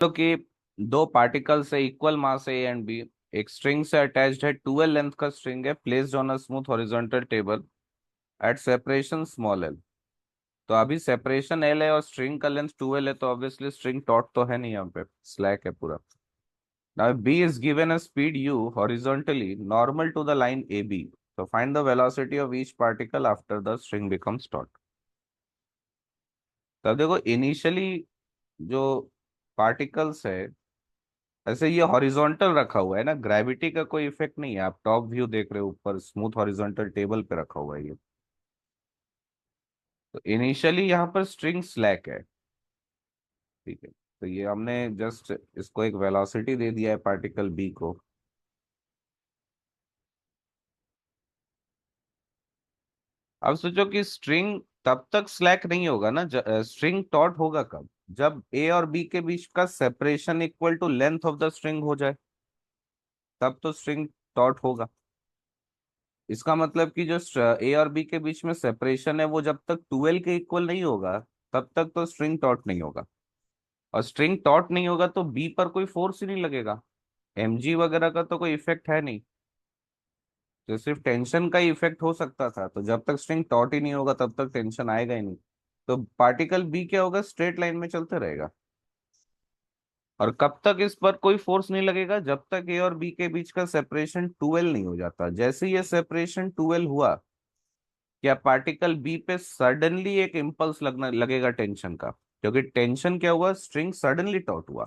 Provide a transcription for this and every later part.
तो कि दो पार्टिकल्स है equal mass A and B, एक स्ट्रिंग से अटैच्ड है, 12 लेंथ का स्ट्रिंग है, placed on a smooth horizontal table at separation small L. तो अभी सेपरेशन एल है और स्ट्रिंग का लेंथ 12 है, तो ऑब्वियसली स्ट्रिंग टॉट तो है नहीं, यहाँ पे स्लैक है पूरा। Now B is given a speed u horizontally normal to the line A B, so find the velocity of each particle after the string becomes taut। तब देखो इनिशियली जो पार्टिकल्स है, ऐसे ये हॉरिजॉन्टल रखा हुआ है ना, ग्रेविटी का कोई इफेक्ट नहीं है। आप टॉप व्यू देख रहे हो, ऊपर स्मूथ हॉरिजॉन्टल टेबल पे रखा हुआ है ये। तो इनिशियली यहाँ पर स्ट्रिंग स्लैक है, ठीक है। तो ये हमने जस्ट इसको एक वेलोसिटी दे दिया है पार्टिकल बी को। अब सोचो कि स्ट्रिंग तब तक स्लैक नहीं होगा ना, स्ट्रिंग टॉट होगा कब? जब ए और बी के बीच का separation equal to length of the string हो जाए, तब तो स्ट्रिंग टॉट होगा। इसका मतलब कि जो ए और बी के बीच में सेपरेशन है वो जब तक 12 के इक्वल नहीं होगा, तब तक तो स्ट्रिंग टॉट नहीं होगा। और स्ट्रिंग टॉट नहीं होगा तो बी पर कोई फोर्स ही नहीं लगेगा, एमजी वगैरह का तो कोई इफेक्ट है नहीं। तो सिर्फ टेंशन का ही इफेक्ट हो सकता था, तो जब तक स्ट्रिंग टॉट ही नहीं होगा तब तक टेंशन आएगा ही नहीं। तो पार्टिकल बी क्या होगा, स्ट्रेट लाइन में चलते रहेगा। और कब तक इस पर कोई फोर्स नहीं लगेगा, जब तक ए और बी के बीच का सेपरेशन 12 नहीं हो जाता। जैसे ही ये सेपरेशन 12 हुआ, क्या पार्टिकल बी पे सडनली एक इम्पल्स लगना लगेगा टेंशन का, क्योंकि टेंशन क्या हुआ, स्ट्रिंग सडनली टॉट हुआ,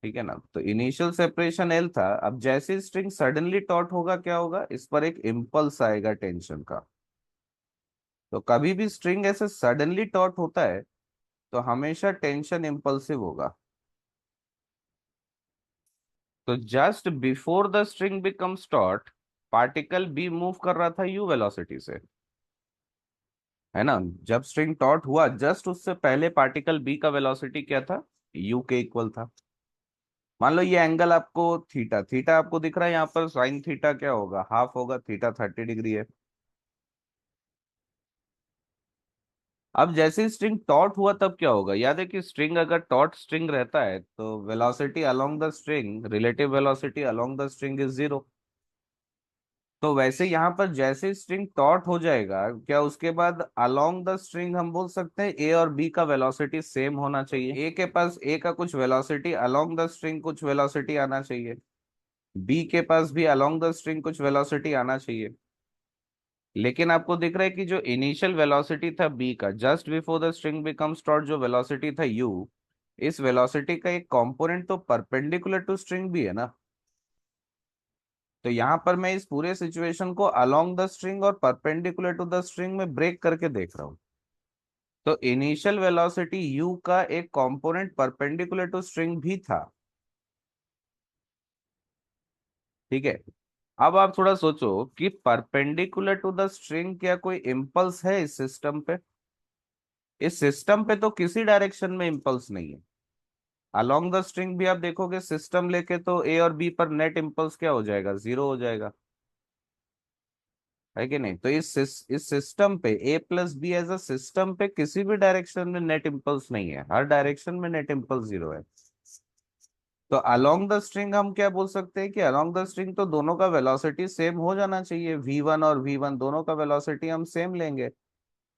ठीक है ना। तो इनिशियल सेपरेशन एल था, अब जैसे स्ट्रिंग सडनली टॉट होगा क्या होगा, इस पर एक इम्पल्स आएगा टेंशन का। तो कभी भी स्ट्रिंग ऐसे सडनली टॉट होता है तो हमेशा टेंशन इम्पल्सिव होगा। तो just before the string becomes taut, particle B move कर रहा था यू वेलोसिटी से, है ना। जब स्ट्रिंग टॉट हुआ जस्ट उससे पहले पार्टिकल बी का वेलोसिटी क्या था, यू के इक्वल था। मान लो ये एंगल आपको थीटा थीटा आपको दिख रहा है यहाँ पर, साइन थीटा क्या होगा, हाफ होगा, थीटा 30 डिग्री है। अब जैसे ही स्ट्रिंग टॉट हुआ तब क्या होगा, याद है कि स्ट्रिंग अगर टॉट स्ट्रिंग रहता है तो velocity along the string, relative velocity along the string is zero. तो वैसे यहाँ पर जैसे स्ट्रिंग टॉट हो जाएगा, क्या उसके बाद अलोंग द स्ट्रिंग हम बोल सकते हैं ए और बी का वेलोसिटी सेम होना चाहिए। ए के पास ए का कुछ वेलोसिटी अलोंग द स्ट्रिंग कुछ वेलोसिटी आना चाहिए, बी के पास भी अलोंग द स्ट्रिंग कुछ वेलोसिटी आना चाहिए। लेकिन आपको दिख रहा है कि जो इनिशियल वेलोसिटी था बी का just before the string becomes taught, जो वेलोसिटी था यू, इस वेलोसिटी का एक कंपोनेंट तो परपेंडिकुलर टू स्ट्रिंग भी है ना। तो यहां पर मैं इस पूरे सिचुएशन को अलोंग द स्ट्रिंग और परपेंडिकुलर टू द स्ट्रिंग में ब्रेक करके देख रहा हूं। तो इनिशियल वेलोसिटी u का एक कंपोनेंट परपेंडिकुलर टू स्ट्रिंग भी था, ठीक है। अब आप थोड़ा सोचो कि परपेंडिकुलर टू द स्ट्रिंग क्या कोई इम्पल्स है इस सिस्टम पे? इस सिस्टम पे तो किसी डायरेक्शन में इम्पल्स नहीं है। अलोंग द स्ट्रिंग भी आप देखोगे सिस्टम लेके तो ए और बी पर नेट इम्पल्स क्या हो जाएगा, जीरो हो जाएगा, है कि नहीं। तो इस सिस्टम पे A plus B as a system पे किसी भी डायरेक्शन में नेट इम्पल्स नहीं है, हर डायरेक्शन में नेट इम्पल्स जीरो है। तो अलोंग द स्ट्रिंग हम क्या बोल सकते हैं कि अलोंग द स्ट्रिंग तो दोनों का वेलोसिटी सेम हो जाना चाहिए, v1 और v1 दोनों का वेलोसिटी हम सेम लेंगे।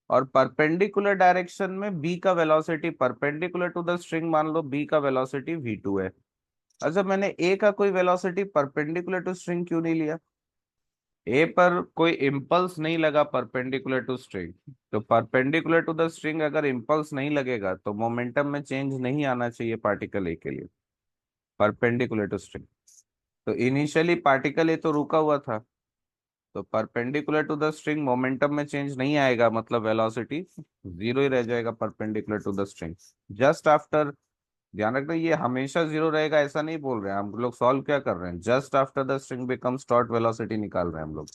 और परपेंडिकुलर डायरेक्शन में b का velocity perpendicular to the string, मान लो b का वेलोसिटी v2 है। अच्छा, मैंने a का कोई वेलोसिटी परपेंडिकुलर टू स्ट्रिंग क्यों नहीं लिया? ए पर कोई इम्पल्स नहीं लगा परपेंडिकुलर टू स्ट्रिंग। तो परपेंडिकुलर टू द स्ट्रिंग अगर इम्पल्स नहीं लगेगा तो मोमेंटम में चेंज नहीं आना चाहिए पार्टिकल ए के लिए, परपेंडिकुलर टू स्ट्रिंग। तो इनिशियली पार्टिकल ए तो रुका हुआ था, तो perpendicular to the string momentum में चेंज नहीं आएगा, मतलब वेलोसिटी जीरो ही रह जाएगा perpendicular to the string. Just after, ध्यान रखना ये हमेशा जीरो रहेगा ऐसा नहीं बोल रहे हैं हम लोग, सॉल्व क्या कर रहे हैं, just after the string becomes taught velocity निकाल रहे हैं हम लोग।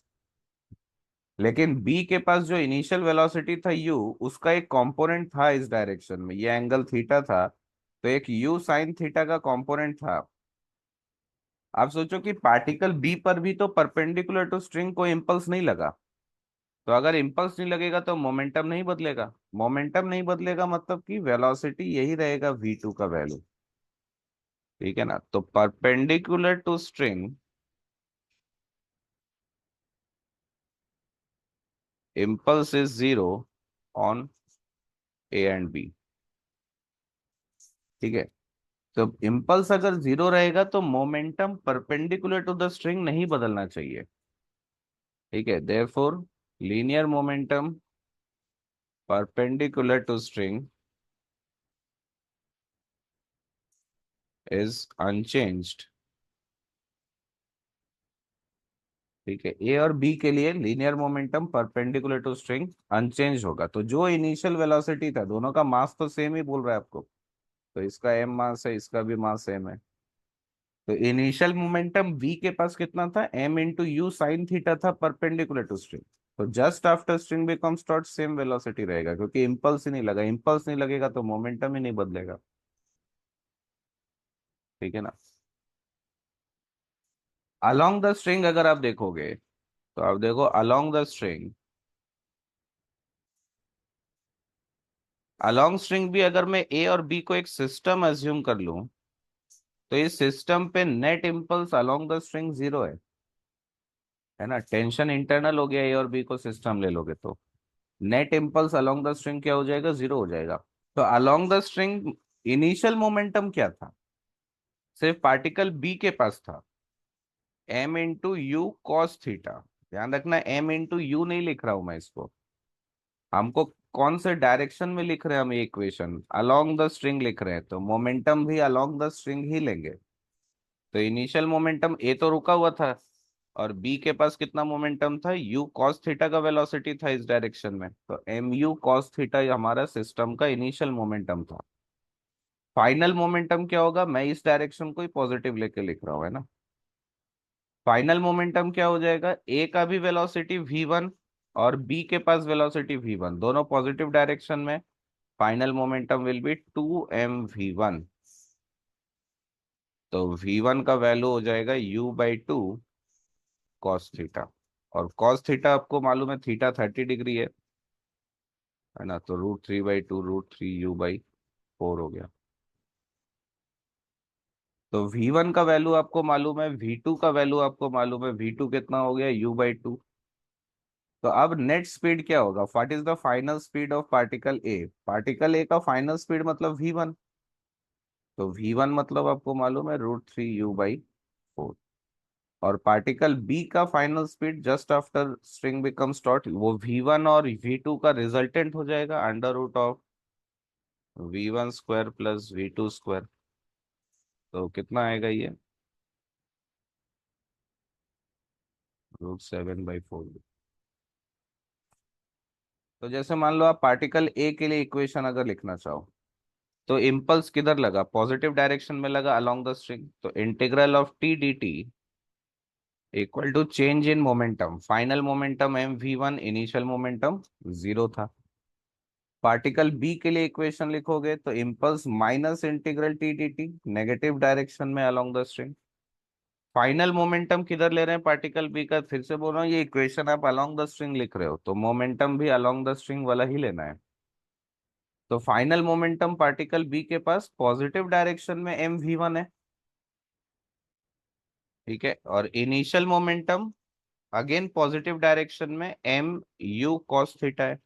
लेकिन बी के पास जो इनिशियल वेलोसिटी था u, उसका एक कंपोनेंट था इस डायरेक्शन में, ये एंगल थीटा था, तो एक u साइन थीटा का कंपोनेंट था। आप सोचो कि पार्टिकल बी पर भी तो परपेंडिकुलर टू स्ट्रिंग को इम्पल्स नहीं लगा, तो अगर इम्पल्स नहीं लगेगा तो मोमेंटम नहीं बदलेगा, मोमेंटम नहीं बदलेगा मतलब कि वेलोसिटी यही रहेगा v2 का वैल्यू। ठीक है ना, तो perpendicular to string impulse is zero on A and B. ठीक है, तो इम्पल्स अगर जीरो रहेगा तो momentum perpendicular to the string नहीं बदलना चाहिए। ठीक है, therefore linear momentum perpendicular to string is unchanged. ठीक है, ए और बी के लिए linear momentum perpendicular to string unchange होगा। तो जो इनिशियल वेलोसिटी था, दोनों का मास तो सेम ही बोल रहा है आपको, तो इसका एम मास है, इसका भी मास सेम है। तो इनिशियल मोमेंटम v के पास कितना था, m into you sine theta था परपेंडिकुलर टू स्ट्रिंग। तो just after string becomes dot same velocity रहेगा, क्योंकि इंपल्स ही नहीं लगा, इंपल्स नहीं लगेगा तो मोमेंटम ही नहीं बदलेगा। ठीक है ना। अलोंग द स्ट्रिंग अगर आप देखोगे, तो आप देखो along the string, along string भी अगर मैं ए और बी को एक सिस्टम अज्यूम कर लूं, तो इस सिस्टम पे net impulse along the string zero है ना। टेंशन इंटरनल हो गया, ए और बी को सिस्टम ले लोगे तो net impulse along the string क्या हो जाएगा, जीरो हो जाएगा। तो along the string initial momentum क्या था, सिर्फ पार्टिकल बी के पास था m into you cos theta. ध्यान रखना, m इंटू यू नहीं लिख रहा हूं मैं इसको, हमको कौन से डायरेक्शन में लिख रहे हैं हम, ये इक्वेशन अलोंग द स्ट्रिंग लिख रहे हैं, तो मोमेंटम भी अलोंग द स्ट्रिंग ही लेंगे। तो इनिशियल मोमेंटम ए तो रुका हुआ था, और बी के पास कितना मोमेंटम था, यू कॉस थीटा का वेलोसिटी था इस डायरेक्शन में, तो एम यू कॉस थीटा हमारा सिस्टम का इनिशियल मोमेंटम था। फाइनल मोमेंटम क्या होगा, मैं इस डायरेक्शन को ही पॉजिटिव लेके लिख रहा हूँ, है ना। फाइनल मोमेंटम क्या हो जाएगा, ए का भी वेलोसिटी v1 और बी के पास वेलोसिटी v1, दोनों पॉजिटिव डायरेक्शन में। Final momentum will be 2m v1। तो v1 का वैल्यू हो जाएगा u/2 कॉस थीटा। और कॉस थीटा आपको मालूम है, थीटा 30 डिग्री है ना, तो √3/2 √3u/4 हो गया। तो v1 का वैल्यू आपको मालूम है, v2 का वैल्यू आपको मालूम है, v2 कितना हो गया, u/2। तो अब नेट स्पीड क्या होगा, what is the final speed of particle A, particle A का फाइनल स्पीड मतलब v1। तो v1 मतलब आपको मालूम है √3u/4। और पार्टिकल बी का final speed just after string becomes dot, वो v1 और v2 का रिजल्टेंट हो जाएगा √of v1 square plus v2 square. तो कितना आएगा ये, √7/4। तो जैसे मान लो आप पार्टिकल ए के लिए इक्वेशन अगर लिखना चाहो, तो इम्पल्स किधर लगा, पॉजिटिव डायरेक्शन में लगा अलोंग द स्ट्रिंग, तो integral of T D T equal to change in momentum, final momentum m v1, initial momentum zero था। पार्टिकल बी के लिए इक्वेशन लिखोगे तो impulse minus integral T D T, negative direction में along the string. Final momentum किधर ले रहे हैं पार्टिकल बी का, फिर से बोल रहा हूँ, ये इक्वेशन आप अलोंग द स्ट्रिंग लिख रहे हो तो मोमेंटम भी अलोंग द स्ट्रिंग वाला ही लेना है। तो फाइनल मोमेंटम पार्टिकल बी के पास पॉजिटिव डायरेक्शन में m v1 है। ठीक है, और initial momentum again positive direction में m u cos थीटा है।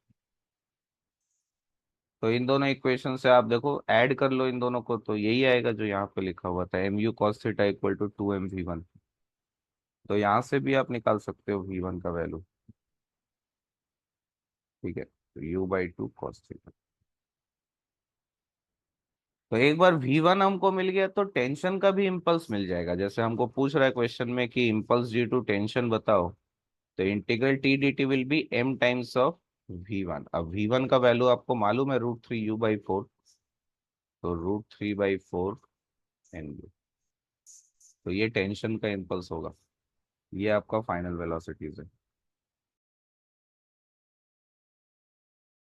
तो इन दोनों इक्वेशन से आप देखो, ऐड कर लो इन दोनों को, तो यही आएगा जो यहाँ पे लिखा हुआ था, m u cos theta equal to 2m v1। तो यहाँ से भी आप निकाल सकते हो v1 का वैल्यू। ठीक है, तो u/2 cos थीटा। तो एक बार v1 हमको मिल गया तो टेंशन का भी इम्पल्स मिल जाएगा, जैसे हमको पूछ रहा है क्वेश्चन में कि इम्पल्स ड्यू टू टेंशन बताओ, तो integral T D T will be m times of v1। अब v1 का वैल्यू आपको मालूम है √3u/4, तो √3/4 एन। तो ये टेंशन का इम्पल्स होगा, ये आपका फाइनल वेलोसिटीज है।